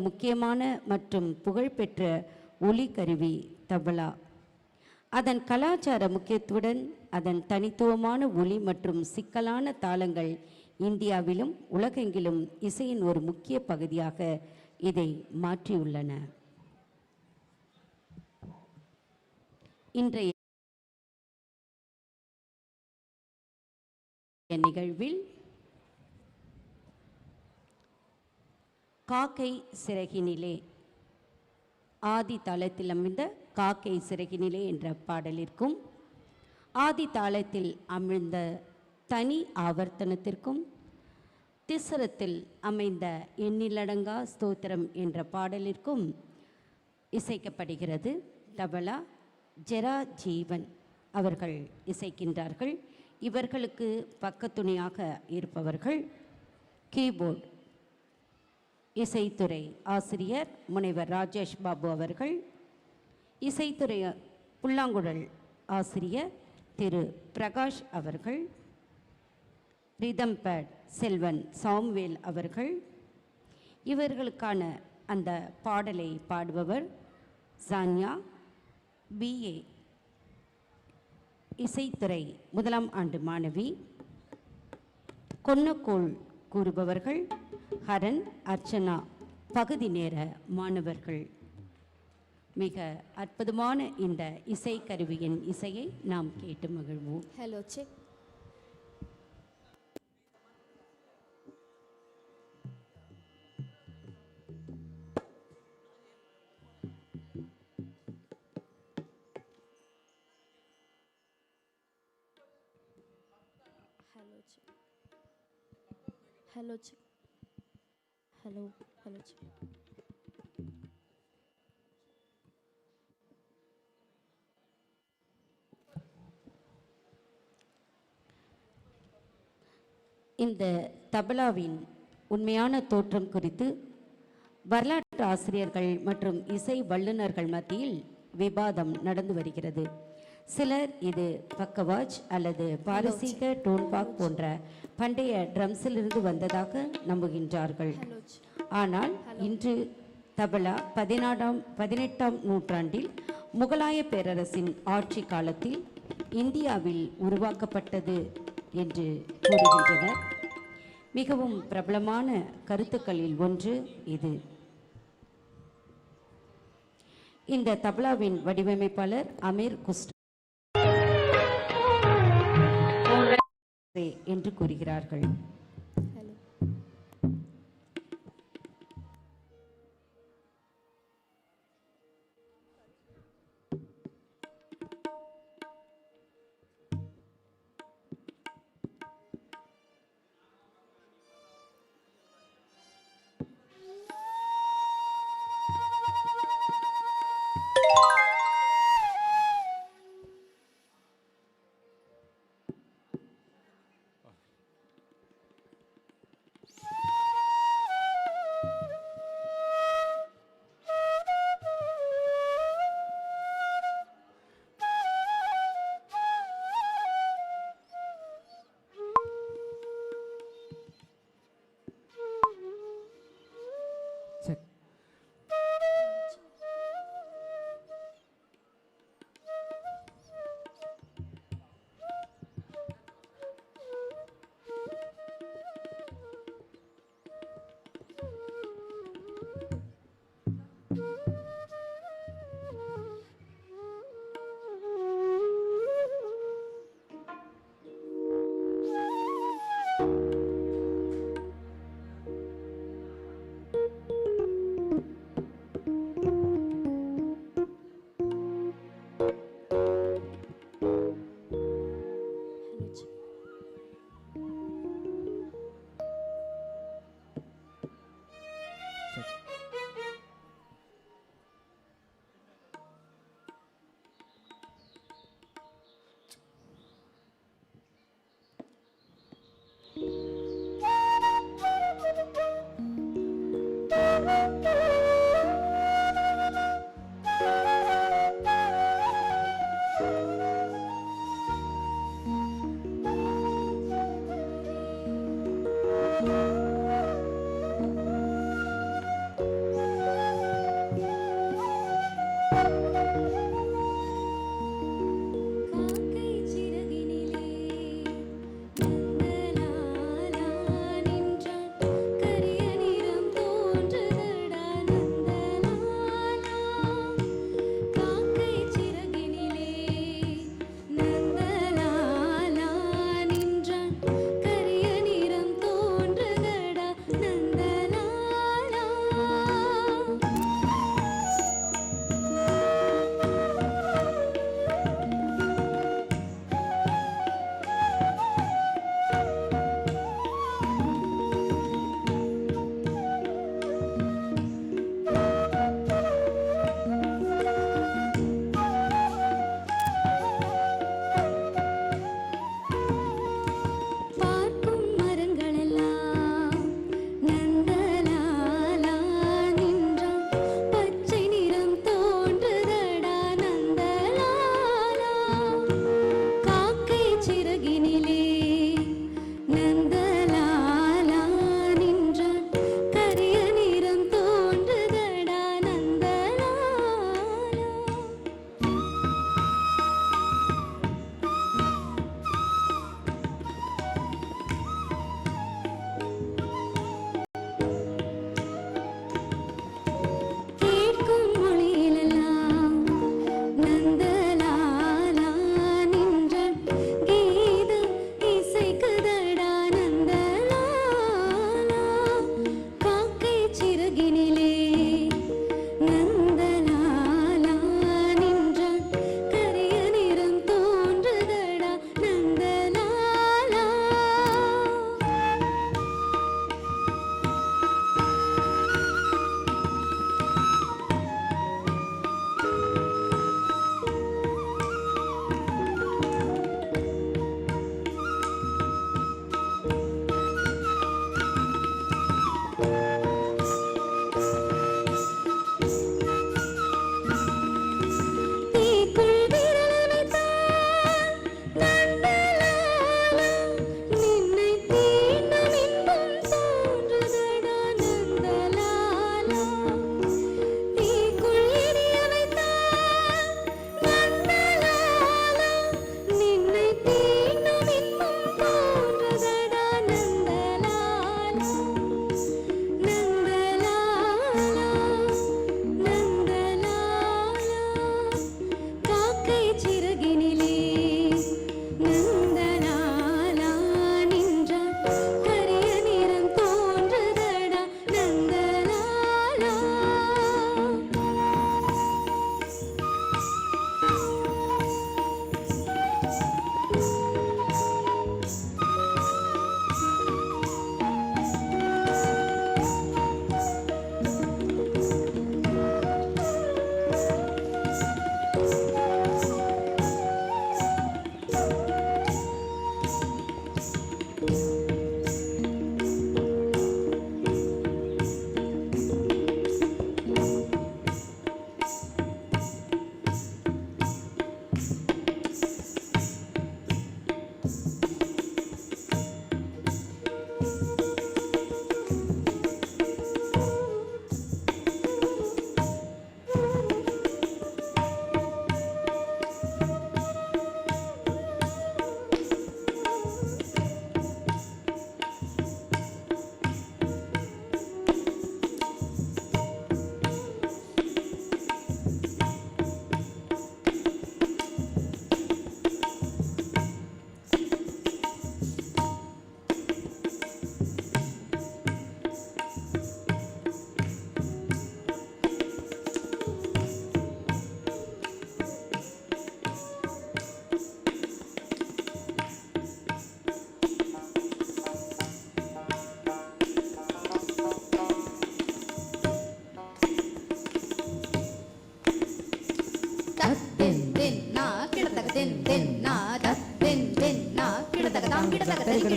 முக்கியமான மற்றும் புகழ்பெற்ற ஒலிக்கருவி தபலா. அதன் கலாச்சார முக்கியத்துடன் அதன் தனித்துவமான ஒலி மற்றும் சிக்கலான தாளங்கள் இந்தியாவிலும் உலகெங்கிலும் இசையின் ஒரு முக்கிய பகுதியாக இதை மாற்றியுள்ளன. இன்றைய நிகழ்வில் காக்கை சிறகினிலே, ஆதி தாளத்தில் அமைந்த காக்கை சிறகினிலே என்ற பாடலிற்கும் ஆதி தாளத்தில் அமிழ்ந்த தனி ஆவர்த்தனத்திற்கும் திஸ்ரத்தில் அமைந்த எண்ணிலடங்கா ஸ்தோத்திரம் என்ற பாடலிற்கும் இசைக்கப்படுகிறது. தபலா ஜெரா ஜீவன் அவர்கள் இசைக்கின்றார்கள். இவர்களுக்கு பக்கத்துணையாக இருப்பவர்கள் கீபோர்ட் இசைத்துறை ஆசிரியர் முனைவர் ராஜேஷ் பாபு அவர்கள், இசைத்துறை புல்லாங்குழல் ஆசிரியர் திரு பிரகாஷ் அவர்கள், ரிதம் பேட் செல்வன் சாம்வேல் அவர்கள். இவர்களுக்கான அந்த பாடலை பாடுபவர் ஜான்யா, BA இசைத்துறை முதலாம் ஆண்டு மாணவி. கொன்னக்கோள் கூறுபவர்கள் ஹரன், அர்ச்சனா பகுதி நேர மாணவர்கள். மிக அற்புதமான இந்த இசை கருவியின் இசையை நாம் கேட்டு மகிழ்வோம். Hello check. Hello check. Hello check. இந்த தபலாவின் உண்மையான தோற்றம் குறித்து வரலாற்று ஆசிரியர்கள் மற்றும் இசை வல்லுநர்கள் மத்தியில் விவாதம் நடந்து வருகிறது. சிலர் இது பக்கவாஜ் அல்லது பாரசீக டோன்பாக் போன்ற பண்டைய ட்ரம்ஸிலிருந்து வந்ததாக நம்புகின்றார்கள். ஆனால் இன்று தபலா 18ஆம் நூற்றாண்டில் முகலாய பேரரசின் ஆட்சி காலத்தில் இந்தியாவில் உருவாக்கப்பட்டது என்று கூறுகின்றனர். மிகவும் பிரபலமான கருத்துக்களில் ஒன்று இது. இந்த தபலாவின் வடிவமைப்பாளர் அமீர் குஸ்ட் என்று கூறுகிறார்கள்.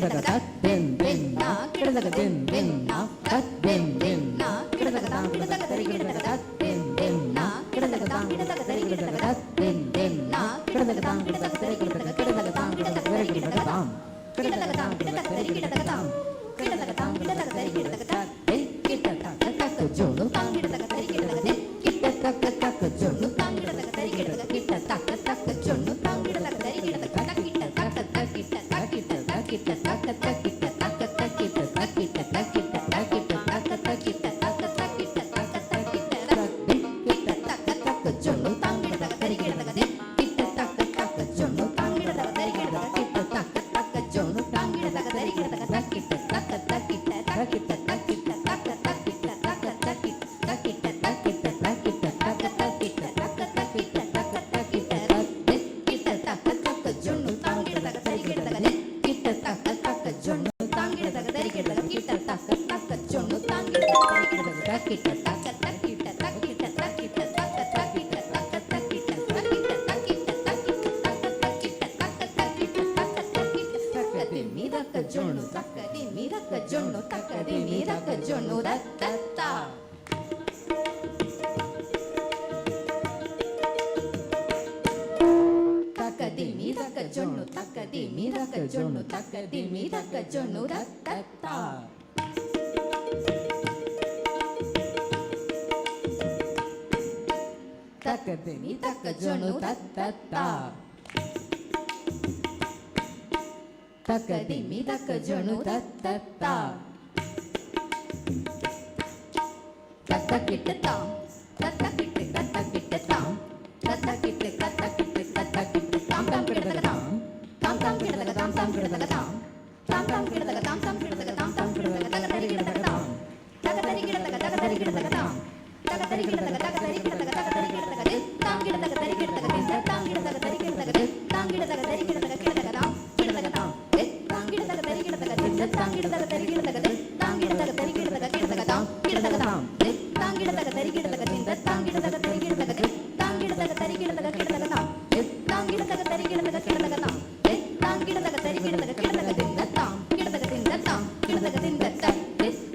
கிடதக தத்தென் தென்னா கிடதக தென் தென்னா தத்தென் தென்னா கிடதக தாம் கிடதக தரி கிடதக தத்தென் தென்னா கிடதக தாம் கிடதக தரி கிடதக தத்தென் தென்னா கிடதக தாம் கிடதக தரி கிடதக கிடதக தாம் கிடதக தரி கிடதக தாம் கிடதக தாம் கிடதக தரி கிடதக தாம் கிடதக தாம் கிடதக தரி கிடதக தத்தென் கிடதக தக்க ஜோனு தாம் கிடதக தரி கிடதக தென் கிடதக தக்க ஜோனு தாம் கிடதக தரி கிடதக கிடதக தக்க ஜோனு தாம் கிடதக தரி கிடதக கிடதக தக்கிட்ட தக்கிட்ட தக்கிட்ட தக்க தக்கிட்ட தக்க தக்கிட்ட தக்கிட்ட தக்கிட்ட தக்கிட்ட தக்க தக்கிட்ட தக்க தக்கிட்ட தக்க தக்கிட்ட கிட்ட தக்க தக்க ஜோனு தாம் கிடதக தரி கிடதக தென் கிட்ட தக்க தக்க ஜோனு தாம் கிடதக தரி கிடதக கிட்ட தக்க தக்க ஜோனு தாம் கிடதக தரி கிடதக தக்கிட்ட தக்க தக்கிட்ட தக்கிட்ட தக்கிட்ட தக்க தக்கிட்ட தக்க தக்கிட்ட தக்கிட்ட தக்கிட்ட தக்கிட்ட தக்க தக்கிட்ட தக்க தக்கிட்ட தக்க தக்கிட்ட கிட்ட தக்க தக்க ஜோனு தாம் கிடதக தரி கிடதக தென் கிட்ட தக்க தக்க ஜோனு தாம் கிடதக தரி கிடதக கிட்ட தக்க தக்க ஜோனு தாம் கிடதக தரி கிடதக தக்கிட்ட தக்க தக்கிட்ட தக்கிட்ட தக்கிட்ட தக்க தக்கிட்ட தக்க தக்கிட்ட தக்கிட்ட தக்கிட்ட தக்கிட்ட தக்க தக்கிட்ட தக்க தக்கிட்ட தக்கதி மீதக்க ஜோனு தக்கதி மீதக்க ஜோனு தக்கதி மீதக்க ஜோனு தத்தா தக்கதி மீதக்க ஜோனு தக்கதி மீதக்க ஜோனு தக்கதி மீதக்க ஜோனு தத்தா தக்கதி மீதக்க ஜோனு தத்தா தக்கதி மீதக்க ஜோனு தத்தா தத்தக்கிட்ட தாம் தத்தக்கிட்ட தத்தக்கிட்ட தாம் தத்தக்கிட்ட தத்தக்கிட்ட தத்தக்கிட்ட தாம் தாம் கிடதக தாம் தாம் தாம் கிடதக தாம் தாம் கிடதக தாம் தாம் தாம் கிடதக தாம் தாம் கிடதக தாம் தாம் கிடதக தக தரி கிடதக தாம் தக தரி கிடதக தக தரி கிடதக தாம் தக தரி கிடதக தக தரி கிடதக தக தரி கிடதக தென் தாம் கிடதக தரி கிடதக தென் தாம் கிடதக தரி கிடதக தென் தாம் கிடதக தரி கிடதக கிடதக தாம் கிடதக தாம் தென் தாம் கிடதக தரி கிடதக தென் தாம் கிடதக தரி கிடதக தென் தாம் கிடதக தரி கிடதக கிடதக தாம் கிடதக தாம் தென் தாம் கிடதக தரி கிடதக தென் தாம் கிடதக தரி கிடதக தென் தாம் கிடதக தரி கிடதக கிடதக தாம் தென் தாம் கிடதக தரி கிடதக கிடதக தாம் தென் தாம் கிடதக தரி கிடதக கிடதக தென் தாம் கிடதக தென் தாம் கிடதக தென் தென்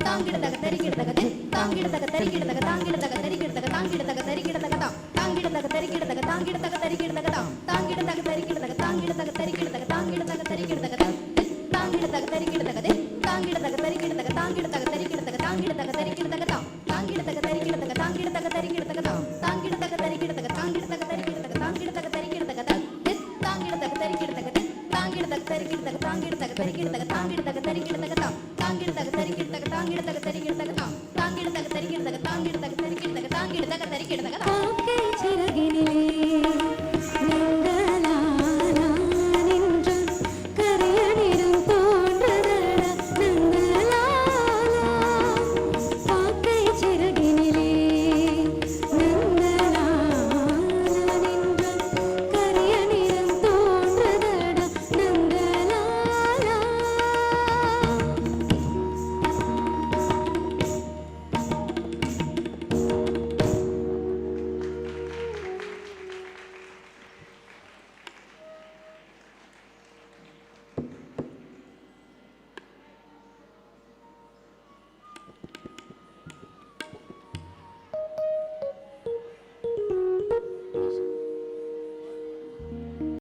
தாம் கிடதக தரி கிடதக தென் தாம் கிடதக தரி கிடதக தாம் கிடதக தரி கிடதக தாம் கிடதக தரி கிடதக தாம் தாம் கிடதக தரி கிடதக தாம் கிடதக தரி கிடதக தாம் தாம் கிடதக தரி கிடதக தாம் கிடதக தரி கிடதக தாம் கிடதக தரி கிடதக தாம் தாம் கிடதக தரி கிடதக தென் தாம் கிடதக தரி கிடதக தாம் கிடதக தரி கிடதக தாம் கிடதக தரி கிடதக தாம் தாம் கிடதக தரி கிடதக தாம் கிடதக தரி கிடதக தாம் தாம் கிடதக தரி கிடதக தாம் கிடதக தரி கிடதக தாம் கிடதக தரி கிடதக தாம் தாம் கிடதக தரி கிடதக தாம் கிடதக தரி கிடதக தாம் கிடதக தரி கிடதக தாம் கிடதக தரி கிடதக தாம் தாம் கிடதக தரி கிடதக தாம் கிடதக தரி கிடதக தாம் தாம் கிடதக தரி கிடதக தாம் கிடதக தரி கிடதக தாம் கிடதக தரி கிடதக தாம் காக்கை சிறகினிலே